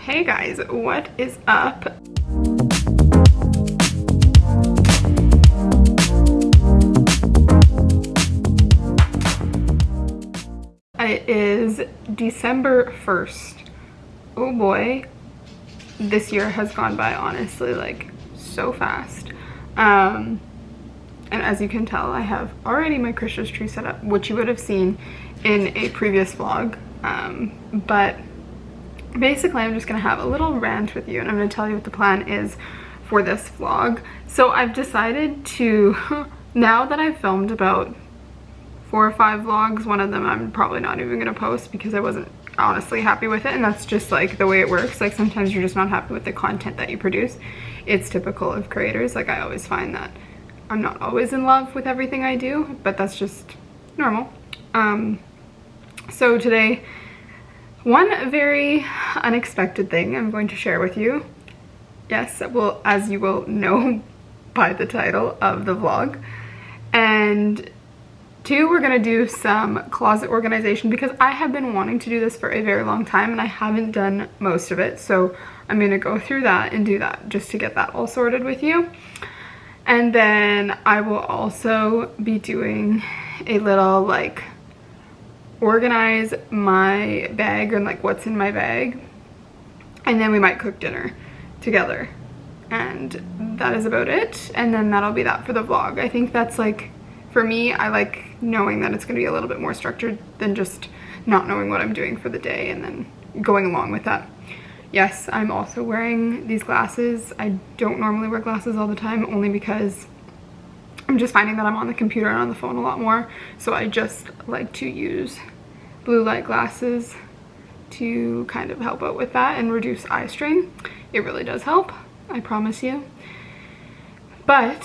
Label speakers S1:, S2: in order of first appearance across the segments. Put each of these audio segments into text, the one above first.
S1: Hey guys, what is up? It is December 1st. Oh boy, this year has gone by honestly like so fast. And as you can tell, I have already my Christmas tree set up, which you would have seen in a previous vlog. But basically I'm just gonna have a little rant with you, and I'm gonna tell you what the plan is for this vlog. So I've decided to, now that I've filmed about 4 or 5 vlogs, one of them I'm probably not even gonna post because I wasn't honestly happy with it, and that's just like the way it works. Like sometimes you're just not happy with the content that you produce. It's typical of creators. Like I always find that I'm not always in love with everything I do, but that's just normal. So today, one very unexpected thing I'm going to share with you. Yes, well, as you will know by the title of the vlog. And 2, we're gonna do some closet organization because I have been wanting to do this for a very long time and I haven't done most of it. So I'm gonna go through that and do that just to get that all sorted with you. And then I will also be doing a little like organize my bag and like what's in my bag, and then we might cook dinner together, and that is about it. And then that'll be that for the vlog. I think that's like, for me, I like knowing that it's going to be a little bit more structured than just not knowing what I'm doing for the day and then going along with that. Yes, I'm also wearing these glasses. I don't normally wear glasses all the time, only because I'm just finding that I'm on the computer and on the phone a lot more, so I just like to use blue light glasses to kind of help out with that and reduce eye strain. It really does help, I promise you. But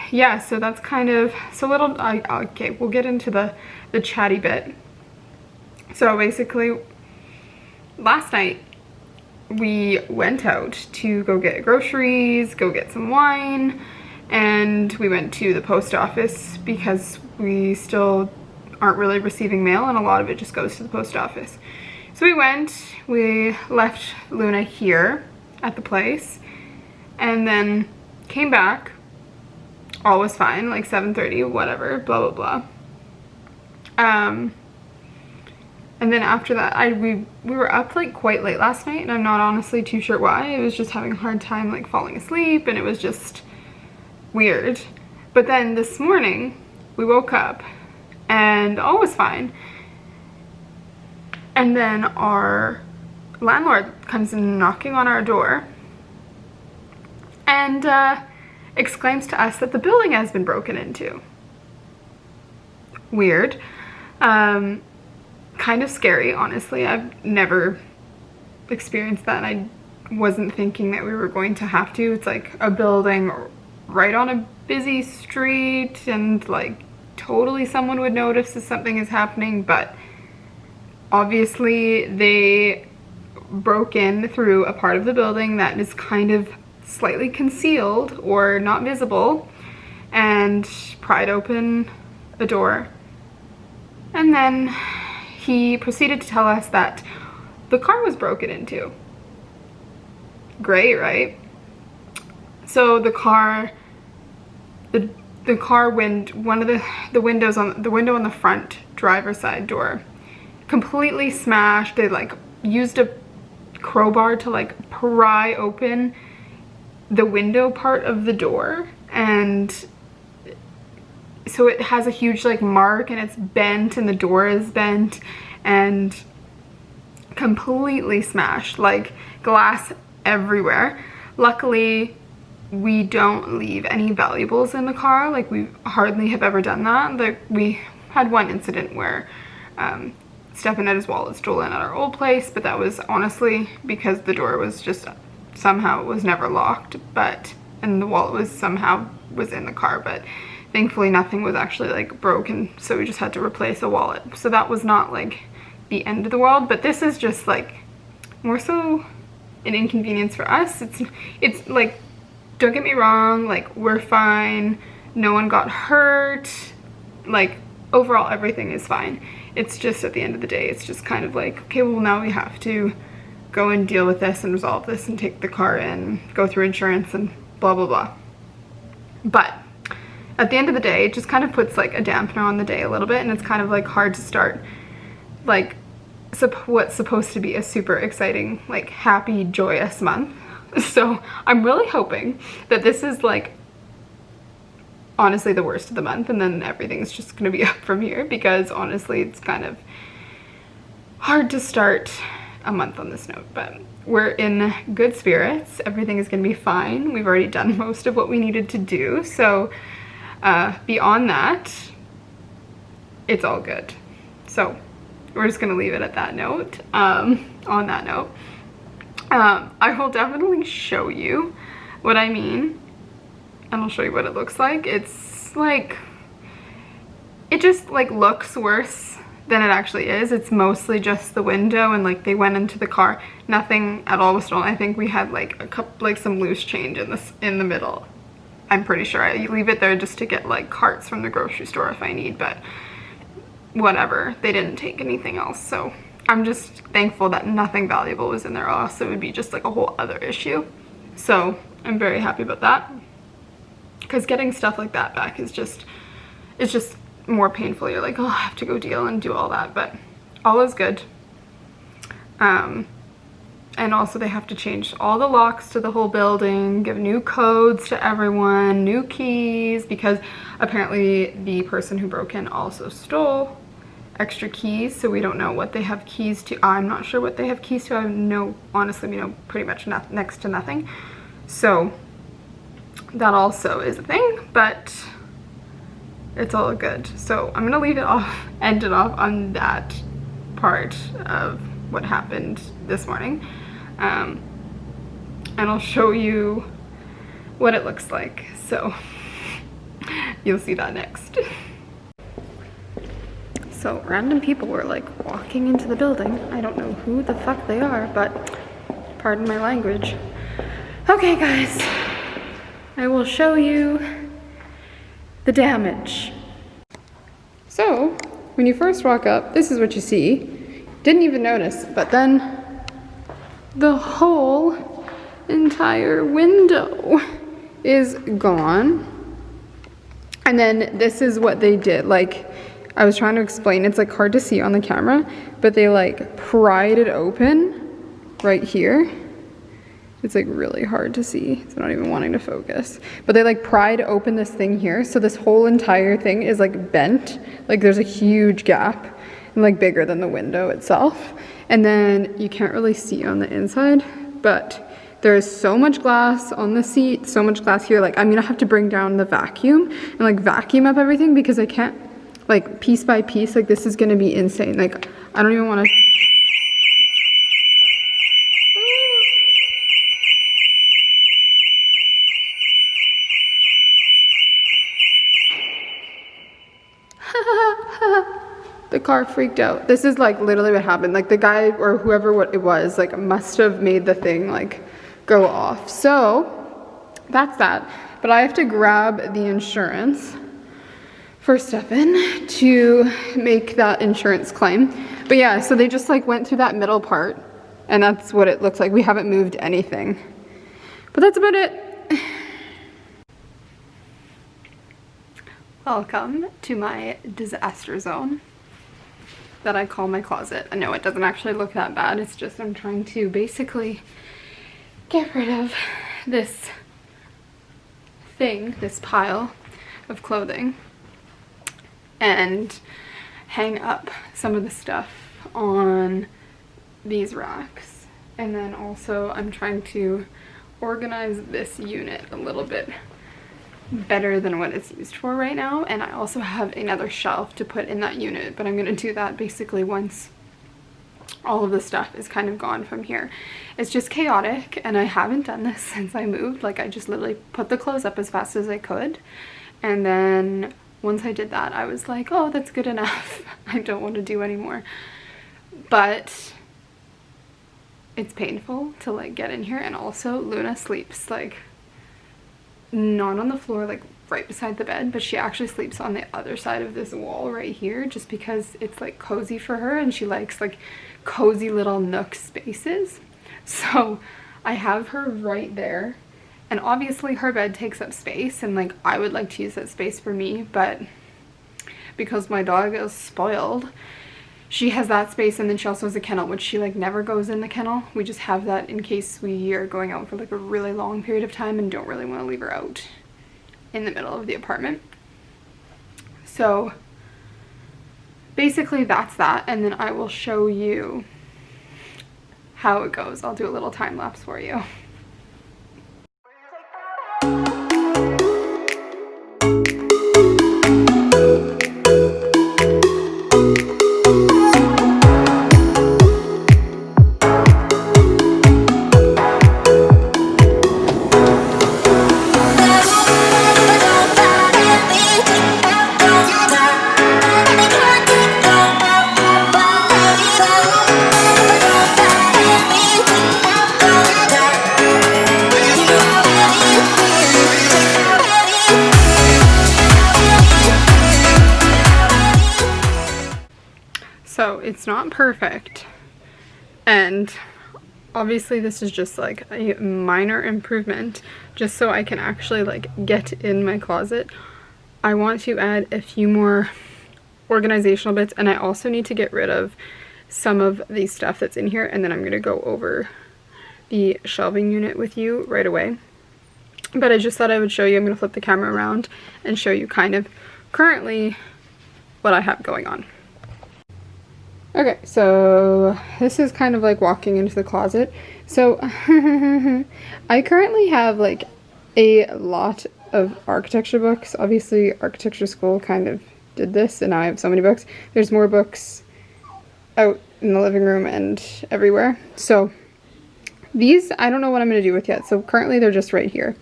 S1: yeah, so that's kind of, so little, okay, we'll get into the chatty bit. So basically, last night we went out to go get groceries, go get some wine, and we went to the post office because we still aren't really receiving mail and a lot of it just goes to the post office. So we left Luna here at the place and then came back. All was fine, like 7:30, whatever, blah, blah, blah. And then after that, we were up like quite late last night, and I'm not honestly too sure why. I was just having a hard time like falling asleep, and it was just weird. But then this morning, we woke up, and all was fine. And then our landlord comes in knocking on our door, and exclaims to us that the building has been broken into. Weird. Kind of scary, honestly. I've never experienced that, and I wasn't thinking that we were going to have to. It's like a building right on a busy street, and like totally someone would notice if something is happening, but obviously they broke in through a part of the building that is kind of slightly concealed or not visible and pried open a door. And then he proceeded to tell us that the car was broken into. Great, right? So the car, one of the windows on the window on the front driver's side door completely smashed. They like used a crowbar to like pry open the window part of the door, and so it has a huge like mark, and it's bent, and the door is bent and completely smashed, like glass everywhere. Luckily we don't leave any valuables in the car. Like we hardly have ever done that. Like we had one incident where Stefan had his wallet stolen at our old place, but that was honestly because the door was just somehow, it was never locked, and the wallet was in the car, but thankfully nothing was actually like broken, so we just had to replace a wallet. So that was not like the end of the world, but this is just like more so an inconvenience for us. It's like, don't get me wrong, like we're fine, no one got hurt, like overall everything is fine. It's just at the end of the day, it's just kind of like, okay, well now we have to go and deal with this and resolve this and take the car in, go through insurance and blah, blah, blah. But at the end of the day, it just kind of puts like a dampener on the day a little bit, and it's kind of like hard to start like what's supposed to be a super exciting, like happy, joyous month. So I'm really hoping that this is like honestly the worst of the month, and then everything's just gonna be up from here, because honestly it's kind of hard to start a month on this note. But we're in good spirits, everything is gonna be fine. We've already done most of what we needed to do, so beyond that, it's all good. So we're just gonna leave it at that note. On that note, I will definitely show you what I mean, and I'll show you what it looks like. It's like, it just like looks worse than it actually is. It's mostly just the window, and like they went into the car, nothing at all was stolen. I think we had like a couple, like some loose change in the middle. I'm pretty sure I leave it there just to get like carts from the grocery store if I need, but whatever, they didn't take anything else. So I'm just thankful that nothing valuable was in there, or else it would be just like a whole other issue. So I'm very happy about that, because getting stuff like that back is just, it's just more painful. You're like, oh, I have to go deal and do all that, but all is good. And also they have to change all the locks to the whole building, give new codes to everyone, new keys, because apparently the person who broke in also stole extra keys, so we don't know what they have keys to. I'm not sure what they have keys to. I know, honestly, we know pretty much next to nothing. So that also is a thing, but it's all good. So I'm gonna leave it off, end it off on that part of what happened this morning. And I'll show you what it looks like. So you'll see that next. So random people were like walking into the building. I don't know who the fuck they are, but pardon my language. Okay guys, I will show you the damage. So when you first walk up, this is what you see. Didn't even notice, but then the whole entire window is gone. And then this is what they did. Like, I was trying to explain, it's like hard to see on the camera, but they like pried it open right here. It's like really hard to see. It's not even wanting to focus. But they like pried open this thing here. So this whole entire thing is like bent. Like there's a huge gap, and like bigger than the window itself. And then you can't really see on the inside, but there is so much glass on the seat, so much glass here. Like I'm gonna have to bring down the vacuum and like vacuum up everything, because I can't, like piece by piece, like this is gonna be insane. Like I don't even wanna. The car freaked out. This is like literally what happened. Like the guy or whoever what it was like must have made the thing like go off. So that's that. But I have to grab the insurance for Stefan to make that insurance claim. But yeah, so they just like went through that middle part, and that's what it looks like. We haven't moved anything, but that's about it. Welcome to my disaster zone that I call my closet. I know it doesn't actually look that bad. It's just I'm trying to basically get rid of this thing, this pile of clothing, and hang up some of the stuff on these racks. And then also I'm trying to organize this unit a little bit better than what it's used for right now. And I also have another shelf to put in that unit, but I'm gonna do that basically once all of the stuff is kind of gone from here. It's just chaotic, and I haven't done this since I moved. Like I just literally put the clothes up as fast as I could, and then once I did that I was like, oh, that's good enough. I don't want to do anymore. But it's painful to like get in here, and also Luna sleeps like not on the floor, like right beside the bed, but she actually sleeps on the other side of this wall right here, just because it's like cozy for her, and she likes like cozy little nook spaces. So I have her right there, and obviously her bed takes up space, and like I would like to use that space for me, but because my dog is spoiled, she has that space, and then she also has a kennel, which she like never goes in the kennel. We just have that in case we are going out for like a really long period of time and don't really want to leave her out in the middle of the apartment. So basically that's that, and then I will show you how it goes. I'll do a little time lapse for you. So it's not perfect, and obviously this is just like a minor improvement just so I can actually like get in my closet. I want to add a few more organizational bits, and I also need to get rid of some of the stuff that's in here, and then I'm going to go over the shelving unit with you right away. But I just thought I would show you. I'm going to flip the camera around and show you kind of currently what I have going on. Okay, so this is kind of like walking into the closet. So I currently have like a lot of architecture books. Obviously architecture school kind of did this, and now I have so many books. There's more books out in the living room and everywhere. So these I don't know what I'm going to do with yet. So currently they're just right here.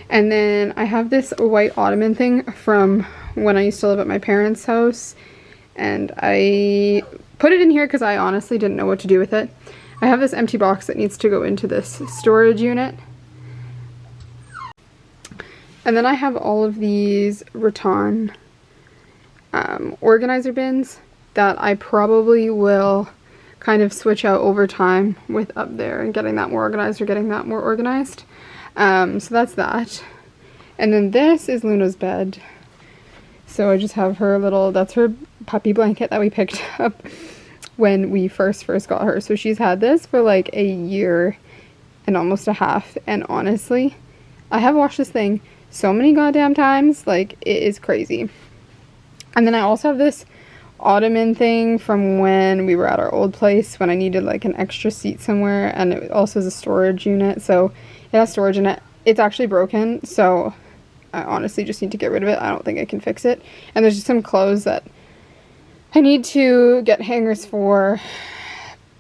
S1: And then I have this white ottoman thing from when I used to live at my parents' house, and I put it in here because I honestly didn't know what to do with it. I have this empty box that needs to go into this storage unit. And then I have all of these rattan organizer bins that I probably will kind of switch out over time with up there and getting that more organized or getting that more organized. So that's that. And then this is Luna's bed. So I just have her little, that's her puppy blanket that we picked up when we first got her. So she's had this for like a year and almost a half, and honestly I have washed this thing so many goddamn times, like it is crazy. And then I also have this ottoman thing from when we were at our old place when I needed like an extra seat somewhere, and it also is a storage unit, so it has storage in it. It's actually broken, so I honestly just need to get rid of it. I don't think I can fix it. And there's just some clothes that I need to get hangers for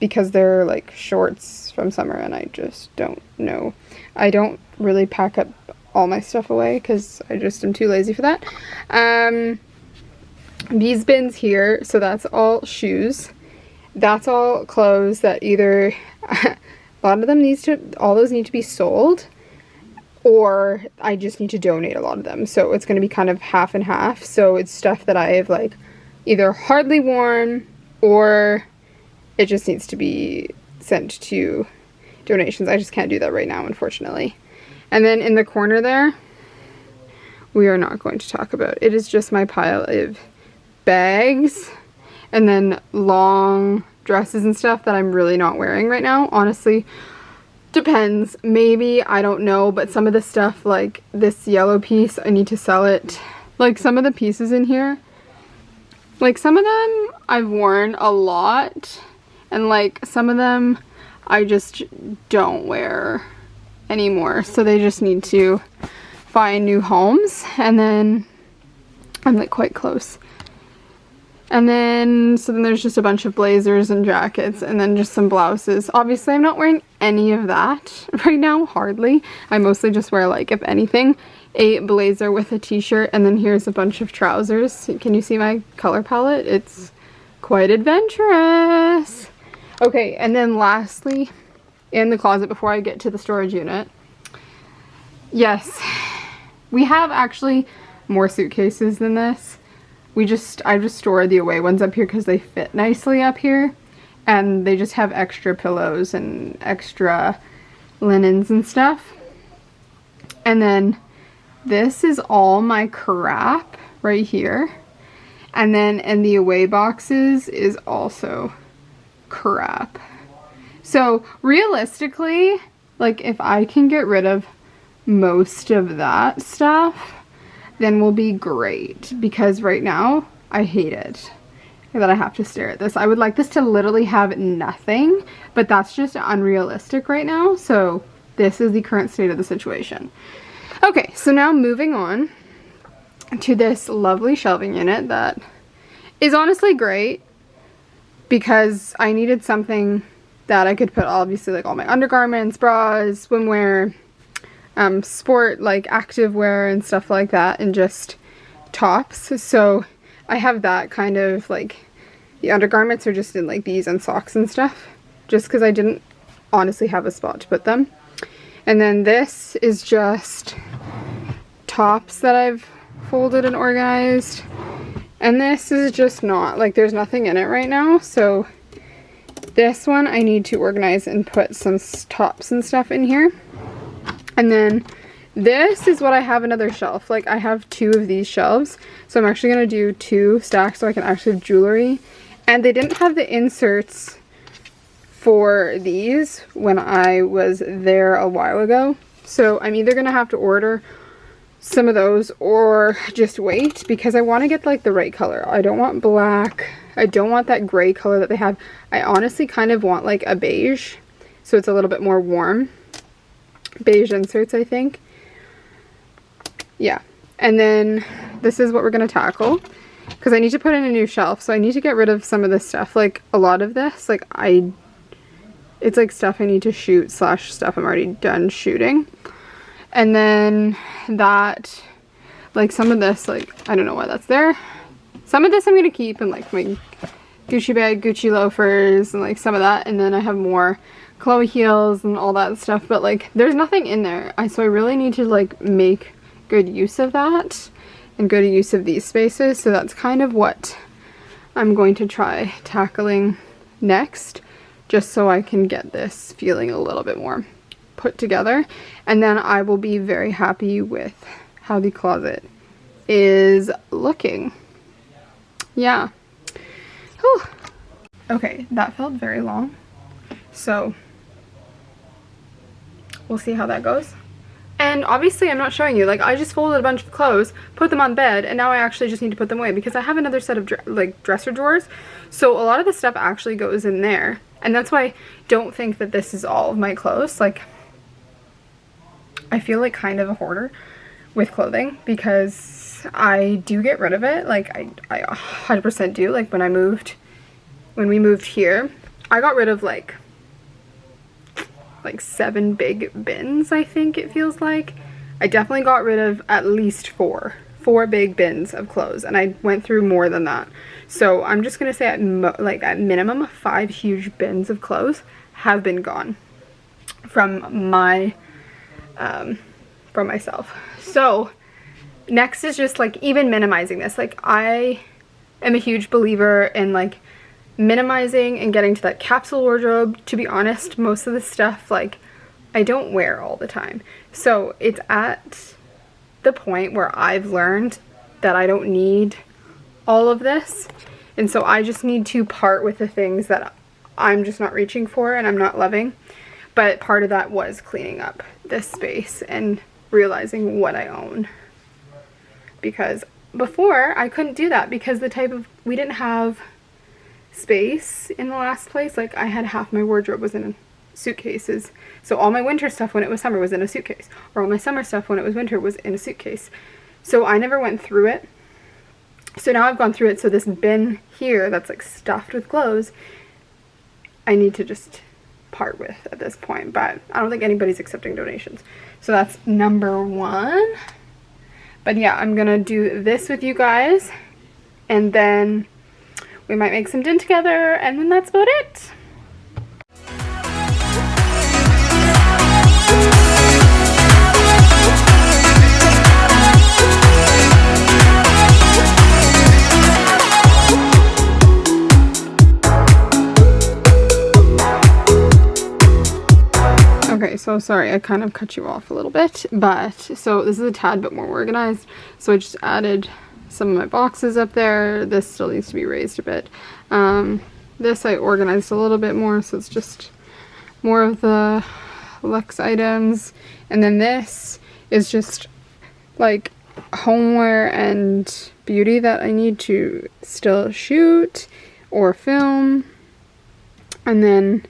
S1: because they're like shorts from summer, and I just don't know. I don't really pack up all my stuff away because I just am too lazy for that. These bins here, so that's all shoes. That's all clothes that either a lot of them all those need to be sold, or I just need to donate a lot of them. So it's going to be kind of half and half. So it's stuff that I have like either hardly worn, or it just needs to be sent to donations. I just can't do that right now, unfortunately. And then in the corner there, we are not going to talk about. It is just my pile of bags and then long dresses and stuff that I'm really not wearing right now. Honestly, depends. Maybe, I don't know, but some of the stuff, like this yellow piece, I need to sell it. Like some of the pieces in here, like some of them I've worn a lot, and like some of them I just don't wear anymore, so they just need to find new homes. And then I'm like quite close. And then, so then there's just a bunch of blazers and jackets, and then just some blouses. Obviously I'm not wearing any of that right now, hardly. I mostly just wear, like, if anything, a blazer with a t-shirt, and then here's a bunch of trousers. Can you see my color palette? It's quite adventurous. Okay, and then lastly, in the closet before I get to the storage unit, yes, we have actually more suitcases than this. I just store the away ones up here because they fit nicely up here. and they just have extra pillows and extra linens and stuff. And then this is all my crap right here. And then in the away boxes is also crap. So realistically, like if I can get rid of most of that stuff, then we'll be great, because right now I hate it that I have to stare at this. I would like this to literally have nothing, but that's just unrealistic right now. So this is the current state of the situation. Okay, so now moving on to this lovely shelving unit that is honestly great, because I needed something that I could put obviously like all my undergarments, bras, swimwear, sport like active wear and stuff like that, and just tops. So I have that kind of like, the undergarments are just in like these and socks and stuff, just because I didn't honestly have a spot to put them. And then this is just tops that I've folded and organized. And this is just not, like there's nothing in it right now. So this one I need to organize and put some tops and stuff in here. And then this is what I have another shelf. Like I have 2 of these shelves. So I'm actually going to do 2 stacks so I can actually have jewelry. And they didn't have the inserts for these when I was there a while ago. So I'm either going to have to order some of those or just wait, because I want to get like the right color. I don't want black. I don't want that gray color that they have. I honestly kind of want like a beige, so it's a little bit more warm. Beige inserts, I think. Yeah. And then this is what we're going to tackle, because I need to put in a new shelf. So I need to get rid of some of this stuff. Like a lot of this, like it's like stuff I need to shoot / stuff I'm already done shooting. And then that, like some of this, like I don't know why that's there. Some of this I'm going to keep in like my Gucci bag, Gucci loafers, and like some of that. And then I have more Chloe heels and all that stuff. But like there's nothing in there. So I really need to like make good use of that and good use of these spaces. So that's kind of what I'm going to try tackling next, just so I can get this feeling a little bit more put together. And then I will be very happy with how the closet is looking. Yeah. Whew. Okay, that felt very long. So we'll see how that goes. And obviously I'm not showing you, like I just folded a bunch of clothes, put them on bed, and now I actually just need to put them away because I have another set of dresser drawers. So a lot of the stuff actually goes in there. And that's why I don't think that this is all of my clothes. Like I feel like kind of a hoarder with clothing, because I do get rid of it. Like I 100% do. Like when we moved here, I got rid of like 7 big bins, I think it feels like. I definitely got rid of at least 4 big bins of clothes, and I went through more than that. So I'm just gonna say at minimum 5 huge bins of clothes have been gone from my from myself. So next is just like even minimizing this. Like I am a huge believer in like minimizing and getting to that capsule wardrobe. To be honest, most of the stuff like I don't wear all the time. So it's at the point where I've learned that I don't need all of this. And so I just need to part with the things that I'm just not reaching for and I'm not loving. But part of that was cleaning up this space and realizing what I own. Because before I couldn't do that because we didn't have space in the last place. Like I had half my wardrobe was in suitcases. So all my winter stuff when it was summer was in a suitcase. Or all my summer stuff when it was winter was in a suitcase. So I never went through it. So now I've gone through it. So this bin here that's like stuffed with clothes, I need to just part with at this point. But I don't think anybody's accepting donations. So that's number 1. But yeah, I'm gonna do this with you guys. And then we might make some dinner together. And then that's about it. so sorry, I kind of cut you off a little bit, but so this is a tad bit more organized. So I just added some of my boxes up there. This still needs to be raised a bit. This I organized a little bit more, so it's just more of the luxe items. And then this is just like homeware and beauty that I need to still shoot or film. And then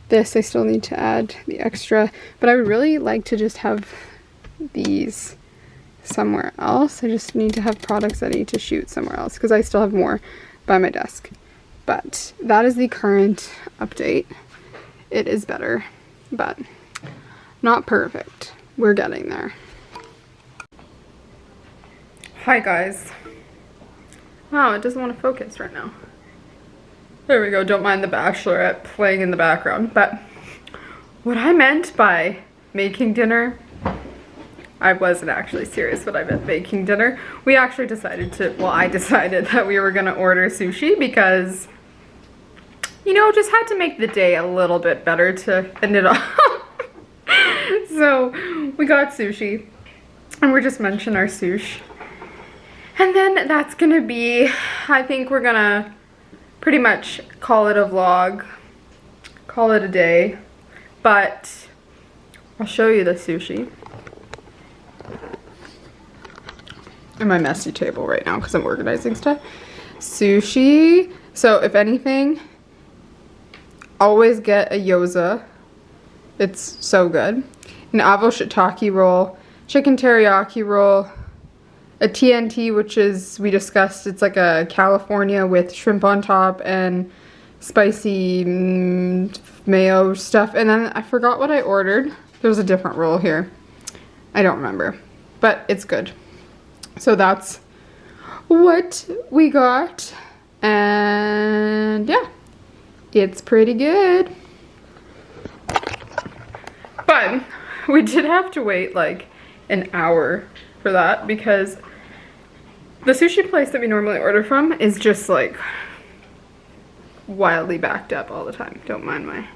S1: this I still need to add the extra, but I would really like to just have these somewhere else. I just need to have products that I need to shoot somewhere else because I still have more by my desk. But that is the current update. It is better, but not perfect. We're getting there. Hi guys. Wow, it doesn't want to focus right now. There we go. Don't mind the Bachelorette playing in the background. But what I meant by making dinner, I wasn't actually serious when I meant making dinner. We actually decided to, well, I decided that we were gonna order sushi because, you know, just had to make the day a little bit better to end it off. So we got sushi and we're just munching our sushi. And then that's gonna be, I think we're gonna pretty much call it a vlog, call it a day, but I'll show you the sushi. And my messy table right now because I'm organizing stuff. Sushi, so if anything, always get a gyoza. It's so good. An avo shiitake roll, chicken teriyaki roll, a TNT, which is, we discussed, it's like a California with shrimp on top and spicy mayo stuff. And then I forgot what I ordered. There's a different roll here. I don't remember, but it's good. So that's what we got. And yeah, it's pretty good. But we did have to wait like an hour for that because the sushi place that we normally order from is just like wildly backed up all the time. Don't mind my...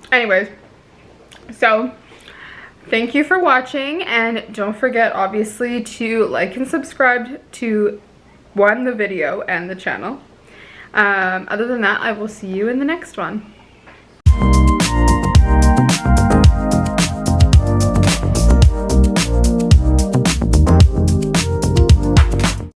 S1: Anyways, so thank you for watching, and don't forget obviously to like and subscribe to the video and the channel. Other than that, I will see you in the next one.